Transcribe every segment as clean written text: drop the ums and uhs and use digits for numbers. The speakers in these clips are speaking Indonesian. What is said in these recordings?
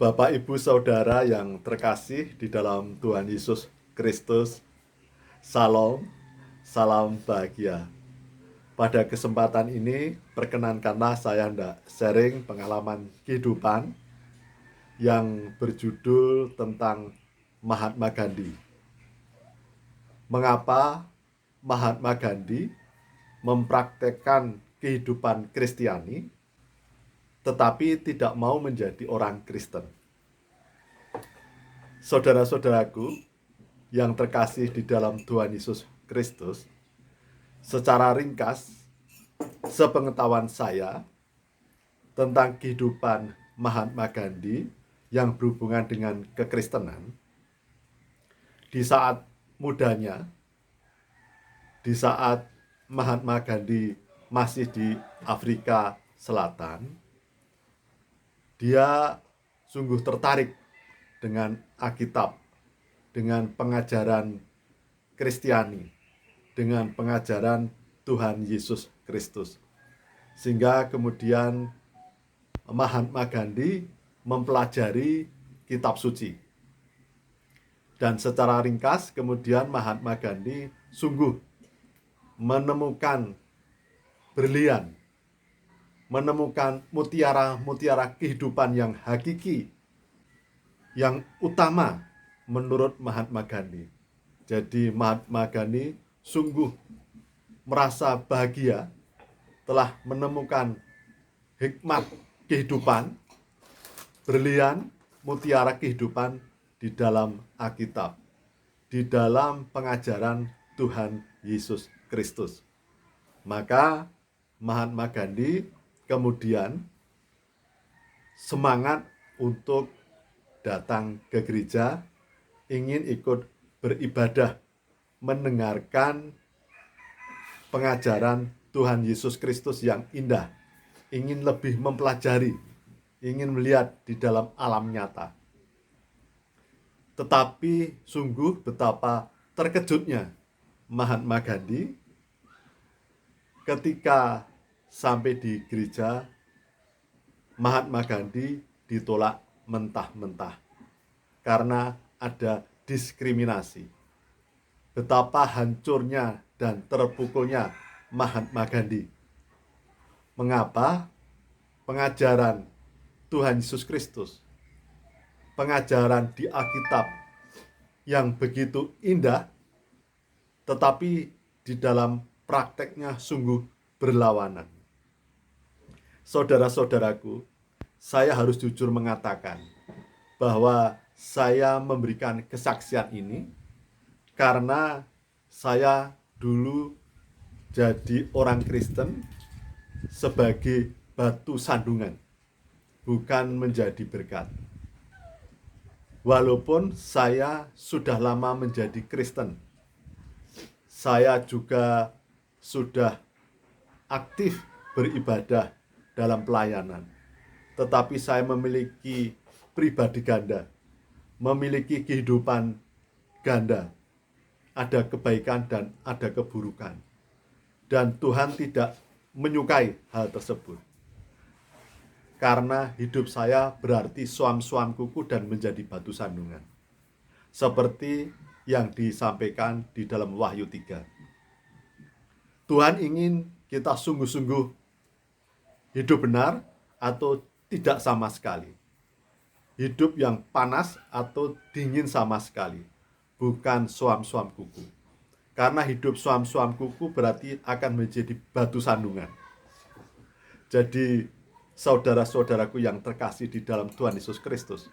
Bapak, Ibu, Saudara yang terkasih di dalam Tuhan Yesus Kristus, Salam, salam bahagia. Pada kesempatan ini, perkenankanlah saya hendak sharing pengalaman kehidupan yang berjudul tentang Mahatma Gandhi. Mengapa Mahatma Gandhi mempraktekkan kehidupan Kristiani tetapi tidak mau menjadi orang Kristen? Saudara-saudaraku yang terkasih di dalam Tuhan Yesus Kristus, secara ringkas, sepengetahuan saya tentang kehidupan Mahatma Gandhi yang berhubungan dengan kekristenan, di saat mudanya, di saat Mahatma Gandhi masih di Afrika Selatan, dia sungguh tertarik dengan Alkitab, dengan pengajaran Kristiani, dengan pengajaran Tuhan Yesus Kristus. Sehingga kemudian Mahatma Gandhi mempelajari kitab suci. Dan secara ringkas kemudian Mahatma Gandhi sungguh menemukan berlian, menemukan mutiara-mutiara kehidupan yang hakiki, yang utama menurut Mahatma Gandhi. Jadi Mahatma Gandhi sungguh merasa bahagia telah menemukan hikmat kehidupan, berlian, mutiara kehidupan di dalam Alkitab, di dalam pengajaran Tuhan Yesus Kristus. Maka Mahatma Gandhi kemudian semangat untuk datang ke gereja, ingin ikut beribadah, mendengarkan pengajaran Tuhan Yesus Kristus yang indah, ingin lebih mempelajari, ingin melihat di dalam alam nyata. Tetapi sungguh betapa terkejutnya Mahatma Gandhi ketika sampai di gereja. Mahatma Gandhi ditolak mentah-mentah karena ada diskriminasi. Betapa hancurnya dan terpukulnya Mahatma Gandhi. Mengapa? Pengajaran Tuhan Yesus Kristus, pengajaran di Alkitab yang begitu indah, tetapi di dalam prakteknya sungguh berlawanan. Saudara-saudaraku, saya harus jujur mengatakan bahwa saya memberikan kesaksian ini karena saya dulu jadi orang Kristen sebagai batu sandungan, bukan menjadi berkat. Walaupun saya sudah lama menjadi Kristen, saya juga sudah aktif beribadah dalam pelayanan, tetapi saya memiliki pribadi ganda, memiliki kehidupan ganda, ada kebaikan dan ada keburukan, dan Tuhan tidak menyukai hal tersebut, karena hidup saya berarti suam-suam kuku dan menjadi batu sandungan, seperti yang disampaikan di dalam Wahyu 3. Tuhan ingin kita sungguh-sungguh hidup benar atau tidak sama sekali. Hidup yang panas atau dingin sama sekali. Bukan suam-suam kuku. Karena hidup suam-suam kuku berarti akan menjadi batu sandungan. Jadi saudara-saudaraku yang terkasih di dalam Tuhan Yesus Kristus,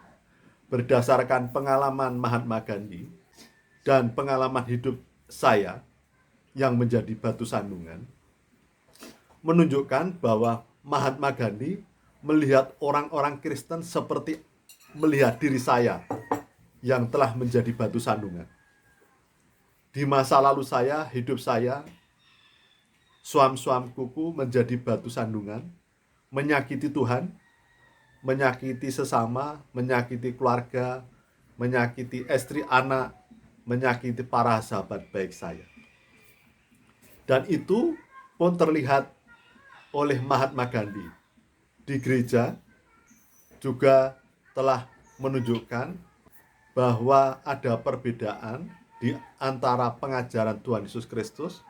berdasarkan pengalaman Mahatma Gandhi dan pengalaman hidup saya yang menjadi batu sandungan, menunjukkan bahwa Mahatma Gandhi melihat orang-orang Kristen seperti melihat diri saya yang telah menjadi batu sandungan. Di masa lalu saya, hidup saya, suam-suam kuku menjadi batu sandungan, menyakiti Tuhan, menyakiti sesama, menyakiti keluarga, menyakiti istri, anak, menyakiti para sahabat baik saya. Dan itu pun terlihat oleh Mahatma Gandhi. Di gereja juga telah menunjukkan bahwa ada perbedaan di antara pengajaran Tuhan Yesus Kristus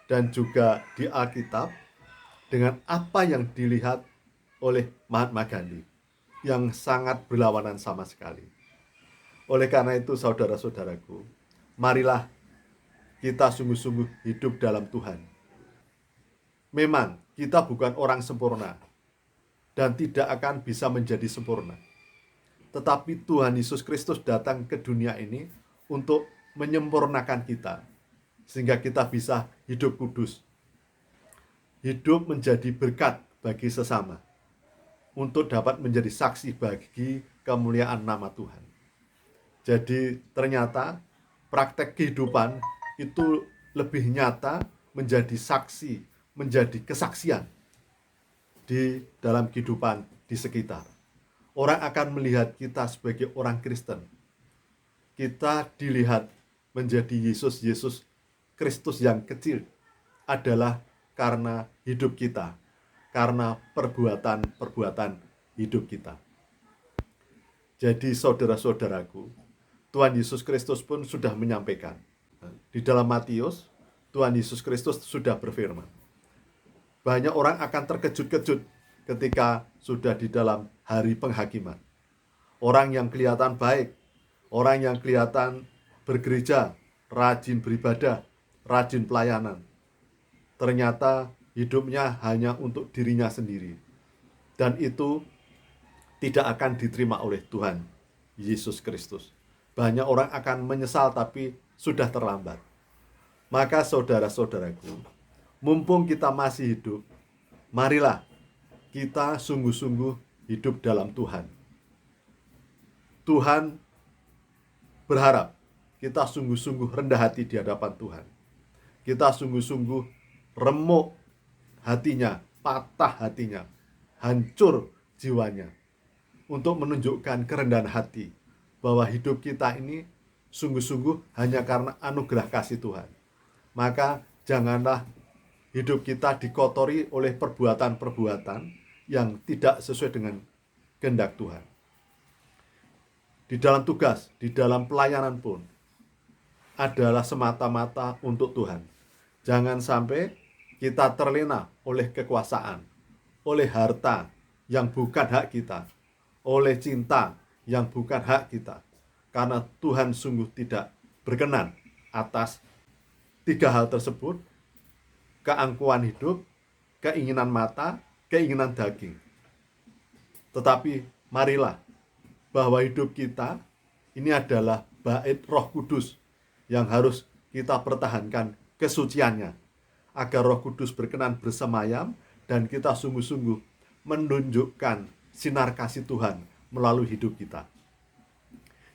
dan juga di Alkitab dengan apa yang dilihat oleh Mahatma Gandhi yang sangat berlawanan sama sekali. Oleh karena itu, saudara-saudaraku, marilah kita sungguh-sungguh hidup dalam Tuhan. Memang kita bukan orang sempurna dan tidak akan bisa menjadi sempurna. Tetapi Tuhan Yesus Kristus datang ke dunia ini untuk menyempurnakan kita, sehingga kita bisa hidup kudus, hidup menjadi berkat bagi sesama, untuk dapat menjadi saksi bagi kemuliaan nama Tuhan. Jadi ternyata praktek kehidupan itu lebih nyata menjadi saksi, menjadi kesaksian di dalam kehidupan di sekitar. Orang akan melihat kita sebagai orang Kristen. Kita dilihat menjadi Yesus Kristus yang kecil adalah karena hidup kita, karena perbuatan-perbuatan hidup kita. Jadi saudara-saudaraku, Tuhan Yesus Kristus pun sudah menyampaikan. Di dalam Matius, Tuhan Yesus Kristus sudah berfirman. Banyak orang akan terkejut-kejut ketika sudah di dalam hari penghakiman. Orang yang kelihatan baik, orang yang kelihatan bergereja, rajin beribadah, rajin pelayanan, ternyata hidupnya hanya untuk dirinya sendiri. Dan itu tidak akan diterima oleh Tuhan Yesus Kristus. Banyak orang akan menyesal tapi sudah terlambat. Maka saudara-saudaraku, mumpung kita masih hidup, marilah kita sungguh-sungguh hidup dalam Tuhan. Tuhan berharap kita sungguh-sungguh rendah hati di hadapan Tuhan. Kita sungguh-sungguh remuk hatinya, patah hatinya, hancur jiwanya, untuk menunjukkan kerendahan hati bahwa hidup kita ini sungguh-sungguh hanya karena anugerah kasih Tuhan. Maka janganlah hidup kita dikotori oleh perbuatan-perbuatan yang tidak sesuai dengan kehendak Tuhan. Di dalam tugas, di dalam pelayanan pun adalah semata-mata untuk Tuhan. Jangan sampai kita terlena oleh kekuasaan, oleh harta yang bukan hak kita, oleh cinta yang bukan hak kita. Karena Tuhan sungguh tidak berkenan atas tiga hal tersebut: keangkuhan hidup, keinginan mata, keinginan daging. Tetapi marilah bahwa hidup kita ini adalah bait Roh Kudus yang harus kita pertahankan kesuciannya, agar Roh Kudus berkenan bersemayam dan kita sungguh-sungguh menunjukkan sinar kasih Tuhan melalui hidup kita.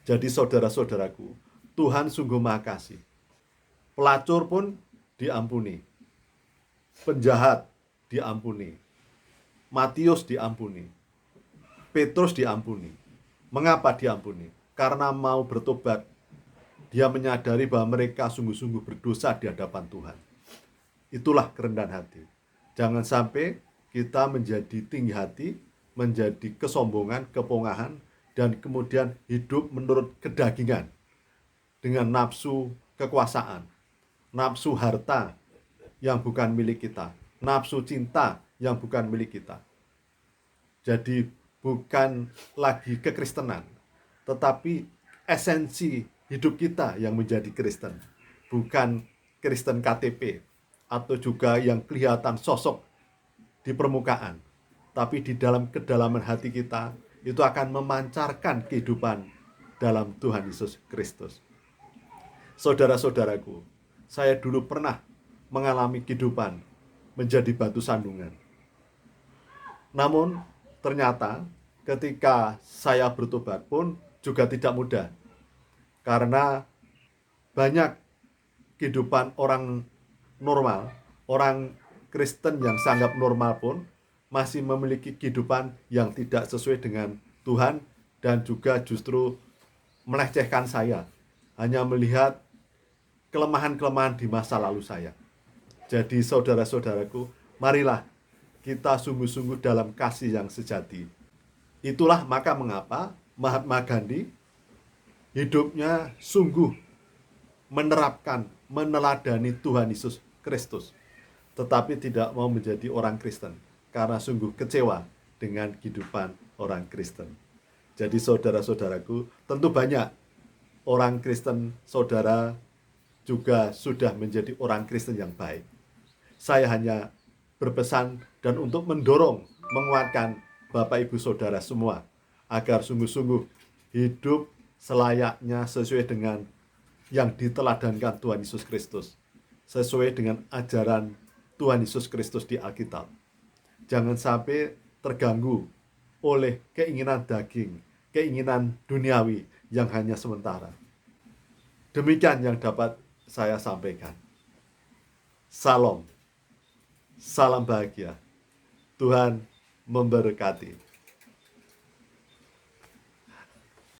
Jadi saudara-saudaraku, Tuhan sungguh Maha Kasih. Pelacur pun diampuni, penjahat diampuni, Matius diampuni, Petrus diampuni. Mengapa diampuni? Karena mau bertobat. Dia menyadari bahwa mereka sungguh-sungguh berdosa di hadapan Tuhan. Itulah kerendahan hati. Jangan sampai kita menjadi tinggi hati, menjadi kesombongan, kepongahan, dan kemudian hidup menurut kedagingan dengan nafsu kekuasaan, nafsu harta yang bukan milik kita, nafsu cinta yang bukan milik kita. Jadi bukan lagi kekristenan, tetapi esensi hidup kita yang menjadi Kristen. Bukan Kristen KTP atau juga yang kelihatan sosok di permukaan, tapi di dalam kedalaman hati kita itu akan memancarkan kehidupan dalam Tuhan Yesus Kristus. Saudara-saudaraku, saya dulu pernah mengalami kehidupan menjadi batu sandungan. Namun ternyata ketika saya bertobat pun juga tidak mudah. Karena banyak kehidupan orang normal, orang Kristen yang sangat normal pun masih memiliki kehidupan yang tidak sesuai dengan Tuhan dan juga justru melecehkan saya, hanya melihat kelemahan-kelemahan di masa lalu saya. Jadi saudara-saudaraku, marilah kita sungguh-sungguh dalam kasih yang sejati. Itulah maka mengapa Mahatma Gandhi hidupnya sungguh menerapkan, meneladani Tuhan Yesus Kristus, tetapi tidak mau menjadi orang Kristen karena sungguh kecewa dengan kehidupan orang Kristen. Jadi saudara-saudaraku, tentu banyak orang Kristen saudara juga sudah menjadi orang Kristen yang baik. Saya hanya berpesan dan untuk mendorong, menguatkan Bapak Ibu Saudara semua agar sungguh-sungguh hidup selayaknya sesuai dengan yang diteladankan Tuhan Yesus Kristus, sesuai dengan ajaran Tuhan Yesus Kristus di Alkitab. Jangan sampai terganggu oleh keinginan daging, keinginan duniawi yang hanya sementara. Demikian yang dapat saya sampaikan. Salam, salam bahagia. Tuhan memberkati.